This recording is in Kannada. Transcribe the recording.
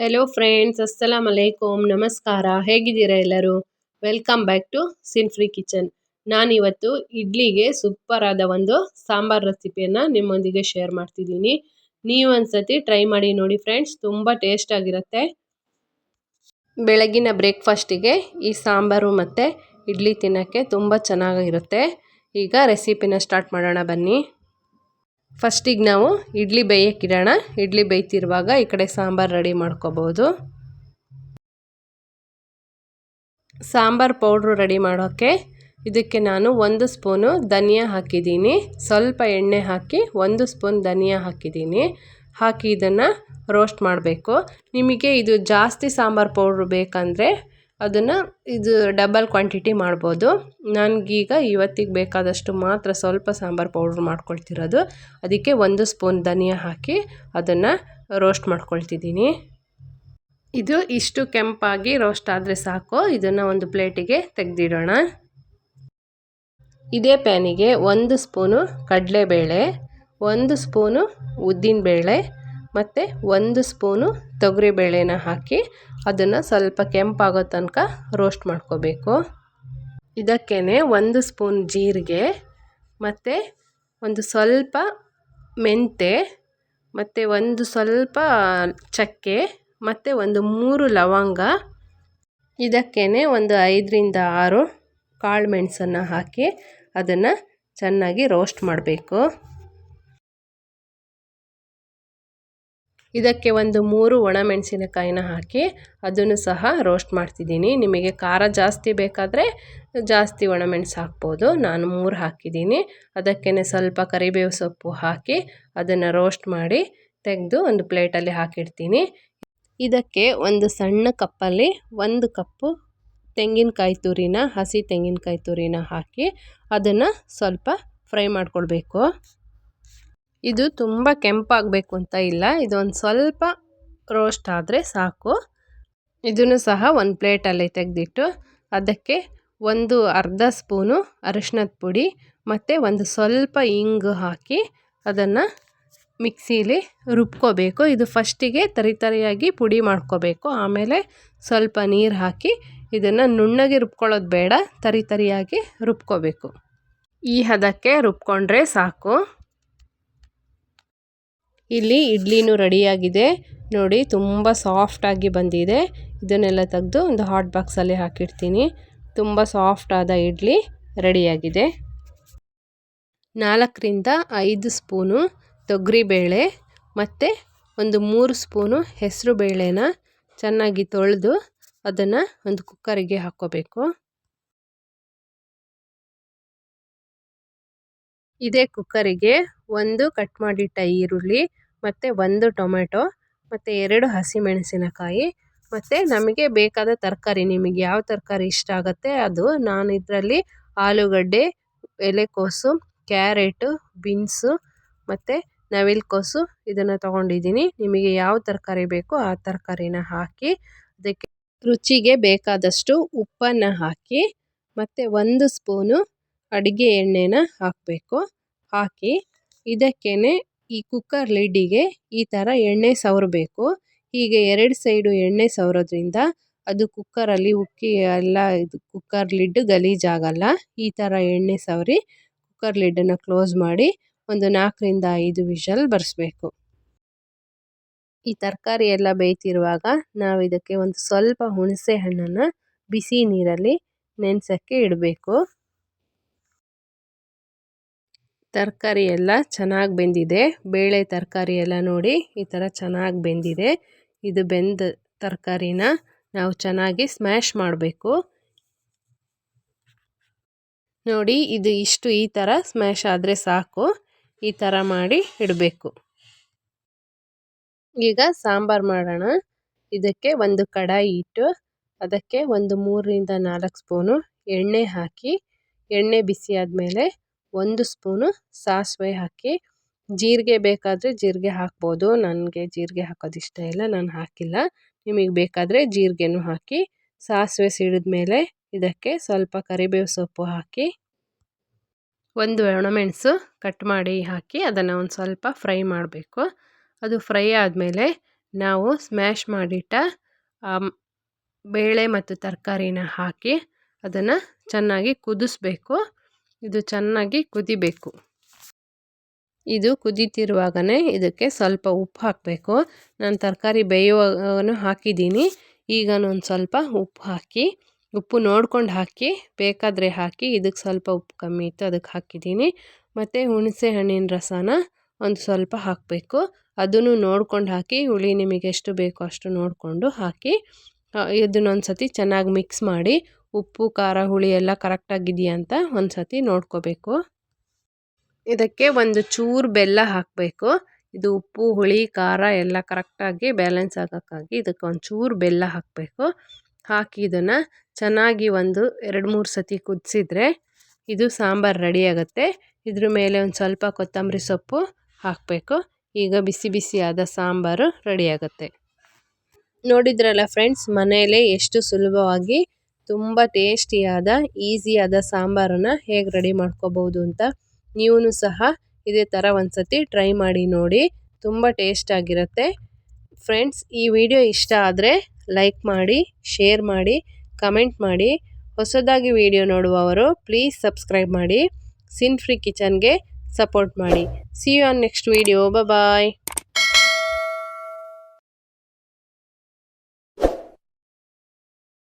ಹೆಲೋ ಫ್ರೆಂಡ್ಸ್, ಅಸ್ಸಲಾಂ ಅಲೈಕುಮ್, ನಮಸ್ಕಾರ. ಹೇಗಿದ್ದೀರಾ ಎಲ್ಲರೂ? Welcome back to sin free kitchen. ನಾನಿವತ್ತು ಇಡ್ಲಿಗೆ ಸೂಪರ್ ಆದ ಒಂದು ಸಾಂಬಾರ್ ರೆಸಿಪಿಯನ್ನು ನಿಮ್ಮೊಂದಿಗೆ ಶೇರ್ ಮಾಡ್ತಿದ್ದೀನಿ. ನೀವು ಒಂದ್ಸತಿ ಟ್ರೈ ಮಾಡಿ ನೋಡಿ ಫ್ರೆಂಡ್ಸ್, ತುಂಬ ಟೇಸ್ಟ್ ಆಗಿರುತ್ತೆ. ಬೆಳಗಿನ ಬ್ರೇಕ್ಫಾಸ್ಟಿಗೆ ಈ ಸಾಂಬಾರು ಮತ್ತು ಇಡ್ಲಿ ತಿನ್ನೋಕ್ಕೆ ತುಂಬ ಚೆನ್ನಾಗಿರುತ್ತೆ. ಈಗ ರೆಸಿಪಿನ ಸ್ಟಾರ್ಟ್ ಮಾಡೋಣ ಬನ್ನಿ. ಫಸ್ಟಿಗೆ ನಾವು ಇಡ್ಲಿ ಬೇಯಕ್ಕಿಡೋಣ. ಇಡ್ಲಿ ಬೇಯ್ತಿರುವಾಗ ಈ ಕಡೆ ಸಾಂಬಾರು ರೆಡಿ ಮಾಡ್ಕೋಬೋದು. ಸಾಂಬಾರು ಪೌಡ್ರು ರೆಡಿ ಮಾಡೋಕ್ಕೆ ಇದಕ್ಕೆ ನಾನು 1 ಸ್ಪೂನು ಧನಿಯಾ ಹಾಕಿದ್ದೀನಿ. ಸ್ವಲ್ಪ ಎಣ್ಣೆ ಹಾಕಿ 1 ಸ್ಪೂನ್ ಧನಿಯಾ ಹಾಕಿದ್ದೀನಿ. ಹಾಕಿ ಇದನ್ನು ರೋಸ್ಟ್ ಮಾಡಬೇಕು. ನಿಮಗೆ ಇದು ಜಾಸ್ತಿ ಸಾಂಬಾರು ಪೌಡ್ರು ಬೇಕಂದರೆ ಇದು ಡಬಲ್ ಕ್ವಾಂಟಿಟಿ ಮಾಡ್ಬೋದು. ನನಗೀಗ ಇವತ್ತಿಗೆ ಬೇಕಾದಷ್ಟು ಮಾತ್ರ ಸ್ವಲ್ಪ ಸಾಂಬಾರು ಪೌಡ್ರ್ ಮಾಡ್ಕೊಳ್ತಿರೋದು. ಅದಕ್ಕೆ 1 ಸ್ಪೂನ್ ಧನಿಯಾ ಹಾಕಿ ಅದನ್ನು ರೋಸ್ಟ್ ಮಾಡ್ಕೊಳ್ತಿದ್ದೀನಿ. ಇದು ಇಷ್ಟು ಕೆಂಪಾಗಿ ರೋಸ್ಟ್ ಆದರೆ ಸಾಕು. ಇದನ್ನು ಒಂದು ಪ್ಲೇಟಿಗೆ ತೆಗೆದಿಡೋಣ. ಇದೇ ಪ್ಯಾನಿಗೆ 1 ಸ್ಪೂನು ಕಡಲೆಬೇಳೆ, 1 ಸ್ಪೂನು ಉದ್ದಿನಬೇಳೆ ಮತ್ತು 1 ಸ್ಪೂನು ತೊಗರಿಬೇಳೆನ ಹಾಕಿ ಅದನ್ನು ಸ್ವಲ್ಪ ಕೆಂಪಾಗೋ ತನಕ ರೋಸ್ಟ್ ಮಾಡ್ಕೋಬೇಕು. ಇದಕ್ಕೇ 1 ಸ್ಪೂನ್ ಜೀರಿಗೆ ಮತ್ತು ಒಂದು ಸ್ವಲ್ಪ ಮೆಂತೆ ಮತ್ತು ಒಂದು ಸ್ವಲ್ಪ ಚಕ್ಕೆ ಮತ್ತು ಒಂದು 3 ಲವಂಗ, ಇದಕ್ಕೇ ಒಂದು 5ರಿಂದ 6 ಕಾಳು ಮೆಣಸನ್ನು ಹಾಕಿ ಅದನ್ನು ಚೆನ್ನಾಗಿ ರೋಸ್ಟ್ ಮಾಡಬೇಕು. ಇದಕ್ಕೆ ಒಂದು 3 ಒಣಮೆಣಸಿನಕಾಯಿನ ಹಾಕಿ ಅದನ್ನು ಸಹ ರೋಸ್ಟ್ ಮಾಡ್ತಿದ್ದೀನಿ. ನಿಮಗೆ ಖಾರ ಜಾಸ್ತಿ ಬೇಕಾದರೆ ಜಾಸ್ತಿ ಒಣಮೆಣಸು ಹಾಕ್ಬೋದು. ನಾನು 3 ಹಾಕಿದ್ದೀನಿ. ಅದಕ್ಕೇ ಸ್ವಲ್ಪ ಕರಿಬೇವು ಸೊಪ್ಪು ಹಾಕಿ ಅದನ್ನು ರೋಸ್ಟ್ ಮಾಡಿ ತೆಗೆದು ಒಂದು ಪ್ಲೇಟಲ್ಲಿ ಹಾಕಿಡ್ತೀನಿ. ಇದಕ್ಕೆ ಒಂದು ಸಣ್ಣ ಕಪ್ಪಲ್ಲಿ 1 ಕಪ್ಪು ತೆಂಗಿನಕಾಯಿ ತುರಿನ, ಹಸಿ ತೆಂಗಿನಕಾಯಿ ತುರಿನ ಹಾಕಿ ಅದನ್ನು ಸ್ವಲ್ಪ ಫ್ರೈ ಮಾಡ್ಕೊಳ್ಬೇಕು. ಇದು ತುಂಬ ಕೆಂಪಾಗಬೇಕು ಅಂತ ಇಲ್ಲ, ಇದೊಂದು ಸ್ವಲ್ಪ ರೋಸ್ಟ್ ಆದರೆ ಸಾಕು. ಇದನ್ನು ಸಹ ಒಂದು ಪ್ಲೇಟಲ್ಲಿ ತೆಗೆದಿಟ್ಟು ಅದಕ್ಕೆ ಒಂದು ಅರ್ಧ ಸ್ಪೂನು ಅರಿಶಿಣದ ಪುಡಿ ಮತ್ತು ಒಂದು ಸ್ವಲ್ಪ ಇಂಗು ಹಾಕಿ ಅದನ್ನು ಮಿಕ್ಸಿಲಿ ರುಬ್ಕೋಬೇಕು. ಇದು ಫಸ್ಟಿಗೆ ತರಿಯಾಗಿ ಪುಡಿ ಮಾಡ್ಕೋಬೇಕು. ಆಮೇಲೆ ಸ್ವಲ್ಪ ನೀರು ಹಾಕಿ ಇದನ್ನು ನುಣ್ಣಗೆ ರುಬ್ಕೊಳ್ಳೋದು ಬೇಡ, ತರಿಯಾಗಿ ರುಬ್ಕೋಬೇಕು. ಈ ಹದಕ್ಕೆ ರುಬ್ಕೊಂಡ್ರೆ ಸಾಕು. ಇಲ್ಲಿ ಇಡ್ಲಿನೂ ರೆಡಿಯಾಗಿದೆ ನೋಡಿ, ತುಂಬ ಸಾಫ್ಟಾಗಿ ಬಂದಿದೆ. ಇದನ್ನೆಲ್ಲ ತೆಗೆದು ಒಂದು ಹಾಟ್ ಬಾಕ್ಸಲ್ಲಿ ಹಾಕಿಡ್ತೀನಿ. ತುಂಬ ಸಾಫ್ಟಾದ ಇಡ್ಲಿ ರೆಡಿಯಾಗಿದೆ. 4ರಿಂದ 5 ಸ್ಪೂನು ತೊಗರಿಬೇಳೆ ಮತ್ತು ಒಂದು 3 ಸ್ಪೂನು ಹೆಸರು ಬೇಳೆನ ಚೆನ್ನಾಗಿ ತೊಳೆದು ಅದನ್ನು ಒಂದು ಕುಕ್ಕರಿಗೆ ಹಾಕ್ಕೋಬೇಕು. ಇದೇ ಕುಕ್ಕರಿಗೆ 1 ಕಟ್ ಮಾಡಿಟ್ಟ ಈರುಳ್ಳಿ ಮತ್ತು 1 ಟೊಮೆಟೊ ಮತ್ತು 2 ಹಸಿಮೆಣಸಿನಕಾಯಿ ಮತ್ತು ನಮಗೆ ಬೇಕಾದ ತರಕಾರಿ, ನಿಮಗೆ ಯಾವ ತರಕಾರಿ ಇಷ್ಟ ಆಗುತ್ತೆ ಅದು. ನಾನು ಇದರಲ್ಲಿ ಆಲೂಗಡ್ಡೆ, ಎಲೆಕೋಸು, ಕ್ಯಾರೆಟು, ಬೀನ್ಸು ಮತ್ತು ನವಿಲುಕೋಸು ಇದನ್ನು ತೊಗೊಂಡಿದ್ದೀನಿ. ನಿಮಗೆ ಯಾವ ತರಕಾರಿ ಬೇಕೋ ಆ ತರಕಾರಿನ ಹಾಕಿ ಅದಕ್ಕೆ ರುಚಿಗೆ ಬೇಕಾದಷ್ಟು ಉಪ್ಪನ್ನು ಹಾಕಿ ಮತ್ತು 1 ಸ್ಪೂನು ಅಡುಗೆ ಎಣ್ಣೆನ ಹಾಕಬೇಕು. ಹಾಕಿ ಇದಕ್ಕೇ ಈ ಕುಕ್ಕರ್ ಲಿಡ್ಡಿಗೆ ಈ ಥರ ಎಣ್ಣೆ ಸವರಬೇಕು. ಹೀಗೆ 2 ಸೈಡು ಎಣ್ಣೆ ಸವರೋದ್ರಿಂದ ಅದು ಕುಕ್ಕರಲ್ಲಿ ಉಕ್ಕಿ ಎಲ್ಲ ಕುಕ್ಕರ್ ಲಿಡ್ ಗಲೀಜಾಗಲ್ಲ. ಈ ಥರ ಎಣ್ಣೆ ಸವರಿ ಕುಕ್ಕರ್ ಲಿಡ್ಡನ್ನು ಕ್ಲೋಸ್ ಮಾಡಿ ಒಂದು 4ರಿಂದ 5 ವಿಷಲ್ ಬರೆಸ್ಬೇಕು. ಈ ತರಕಾರಿ ಎಲ್ಲ ಬೇಯ್ತಿರುವಾಗ ನಾವು ಇದಕ್ಕೆ ಒಂದು ಸ್ವಲ್ಪ ಹುಣಸೆ ಹಣ್ಣನ್ನು ಬಿಸಿ ನೀರಲ್ಲಿ ನೆನೆಸೋಕ್ಕೆ ಇಡಬೇಕು. ತರಕಾರಿ ಎಲ್ಲ ಚೆನ್ನಾಗಿ ಬೆಂದಿದೆ. ಬೇಳೆ ತರಕಾರಿ ಎಲ್ಲ ನೋಡಿ ಈ ಥರ ಚೆನ್ನಾಗಿ ಬೆಂದಿದೆ. ಇದು ಬೆಂದ ತರಕಾರಿನ ನಾವು ಚೆನ್ನಾಗಿ ಸ್ಮ್ಯಾಶ್ ಮಾಡಬೇಕು. ನೋಡಿ ಇದು ಇಷ್ಟು ಈ ಥರ ಸ್ಮ್ಯಾಶ್ ಆದರೆ ಸಾಕು. ಈ ಥರ ಮಾಡಿ ಇಡಬೇಕು. ಈಗ ಸಾಂಬಾರು ಮಾಡೋಣ. ಇದಕ್ಕೆ ಒಂದು ಕಡಾಯಿ ಇಟ್ಟು ಅದಕ್ಕೆ ಒಂದು 3ರಿಂದ 4 ಸ್ಪೂನು ಎಣ್ಣೆ ಹಾಕಿ, ಎಣ್ಣೆ ಬಿಸಿ ಆದಮೇಲೆ 1 ಸ್ಪೂನು ಸಾಸಿವೆ ಹಾಕಿ, ಜೀರಿಗೆ ಬೇಕಾದರೆ ಜೀರಿಗೆ ಹಾಕ್ಬೋದು. ನನಗೆ ಜೀರಿಗೆ ಹಾಕೋದು ಇಷ್ಟ ಇಲ್ಲ, ನಾನು ಹಾಕಿಲ್ಲ. ನಿಮಗೆ ಬೇಕಾದರೆ ಜೀರಿಗೆನೂ ಹಾಕಿ. ಸಾಸಿವೆ ಸಿಡಿದ ಮೇಲೆ ಇದಕ್ಕೆ ಸ್ವಲ್ಪ ಕರಿಬೇವು ಸೊಪ್ಪು ಹಾಕಿ, 1 ಒಣಮೆಣಸು ಕಟ್ ಮಾಡಿ ಹಾಕಿ ಅದನ್ನು ಒಂದು ಸ್ವಲ್ಪ ಫ್ರೈ ಮಾಡಬೇಕು. ಅದು ಫ್ರೈ ಆದಮೇಲೆ ನಾವು ಸ್ಮ್ಯಾಶ್ ಮಾಡಿಟ್ಟ ಬೇಳೆ ಮತ್ತು ತರಕಾರಿನ ಹಾಕಿ ಅದನ್ನು ಚೆನ್ನಾಗಿ ಕುದಿಸ್ಬೇಕು. ಇದು ಚೆನ್ನಾಗಿ ಕುದಿಬೇಕು. ಇದು ಕುದೀತಿರುವಾಗಲೇ ಇದಕ್ಕೆ ಸ್ವಲ್ಪ ಉಪ್ಪು ಹಾಕಬೇಕು. ನಾನು ತರಕಾರಿ ಬೇಯುವಾಗನೂ ಹಾಕಿದ್ದೀನಿ. ಈಗ ಒಂದು ಸ್ವಲ್ಪ ಉಪ್ಪು ಹಾಕಿ, ಉಪ್ಪು ನೋಡ್ಕೊಂಡು ಹಾಕಿ, ಬೇಕಾದರೆ ಹಾಕಿ. ಇದಕ್ಕೆ ಸ್ವಲ್ಪ ಉಪ್ಪು ಕಮ್ಮಿ ಇತ್ತು ಅದಕ್ಕೆ ಹಾಕಿದ್ದೀನಿ. ಮತ್ತು ಹುಣಸೆ ಹಣ್ಣಿನ ರಸನ ಒಂದು ಸ್ವಲ್ಪ ಹಾಕಬೇಕು. ಅದನ್ನು ನೋಡ್ಕೊಂಡು ಹಾಕಿ. ಹುಳಿ ನಿಮಗೆ ಎಷ್ಟು ಬೇಕೋ ಅಷ್ಟು ನೋಡಿಕೊಂಡು ಹಾಕಿ. ಇದನ್ನೊಂದು ಸತಿ ಚೆನ್ನಾಗಿ ಮಿಕ್ಸ್ ಮಾಡಿ ಉಪ್ಪು ಖಾರ ಹುಳಿ ಎಲ್ಲ ಕರೆಕ್ಟಾಗಿದೆಯಾ ಅಂತ ಒಂದು ಸತಿ ನೋಡ್ಕೋಬೇಕು. ಇದಕ್ಕೆ ಒಂದು ಚೂರು ಬೆಲ್ಲ ಹಾಕಬೇಕು. ಇದು ಉಪ್ಪು ಹುಳಿ ಖಾರ ಎಲ್ಲ ಕರೆಕ್ಟಾಗಿ ಬ್ಯಾಲೆನ್ಸ್ ಆಗೋಕ್ಕಾಗಿ ಇದಕ್ಕೆ ಒಂದು ಚೂರು ಬೆಲ್ಲ ಹಾಕಬೇಕು. ಹಾಕಿ ಇದನ್ನು ಚೆನ್ನಾಗಿ ಒಂದು 2-3 ಸತಿ ಕುದಿಸಿದ್ರೆ ಇದು ಸಾಂಬಾರು ರೆಡಿ ಆಗುತ್ತೆ. ಇದ್ರ ಮೇಲೆ ಒಂದು ಸ್ವಲ್ಪ ಕೊತ್ತಂಬರಿ ಸೊಪ್ಪು ಹಾಕಬೇಕು. ಈಗ ಬಿಸಿ ಬಿಸಿಯಾದ ಸಾಂಬಾರು ರೆಡಿ ಆಗುತ್ತೆ. ನೋಡಿದ್ರಲ್ಲ ಫ್ರೆಂಡ್ಸ್, ಮನೆಯಲ್ಲೇ ಎಷ್ಟು ಸುಲಭವಾಗಿ ತುಂಬ ಟೇಸ್ಟಿಯಾದ ಈಸಿಯಾದ ಸಾಂಬಾರನ್ನು ಹೇಗೆ ರೆಡಿ ಮಾಡ್ಕೋಬೋದು ಅಂತ ನೀವು ಸಹ ಇದೇ ಥರ ಒಂದು ಸತಿ ಟ್ರೈ ಮಾಡಿ ನೋಡಿ. ತುಂಬ ಟೇಸ್ಟಾಗಿರುತ್ತೆ. ಫ್ರೆಂಡ್ಸ್, ಈ ವಿಡಿಯೋ ಇಷ್ಟ ಆದರೆ ಲೈಕ್ ಮಾಡಿ, ಶೇರ್ ಮಾಡಿ, ಕಮೆಂಟ್ ಮಾಡಿ. ಹೊಸದಾಗಿ ವಿಡಿಯೋ ನೋಡುವವರು ಪ್ಲೀಸ್ ಸಬ್ಸ್ಕ್ರೈಬ್ ಮಾಡಿ. ಸಿನ್ ಫ್ರೀ ಕಿಚನ್ಗೆ ಸಪೋರ್ಟ್ ಮಾಡಿ. See you on next video. Bye.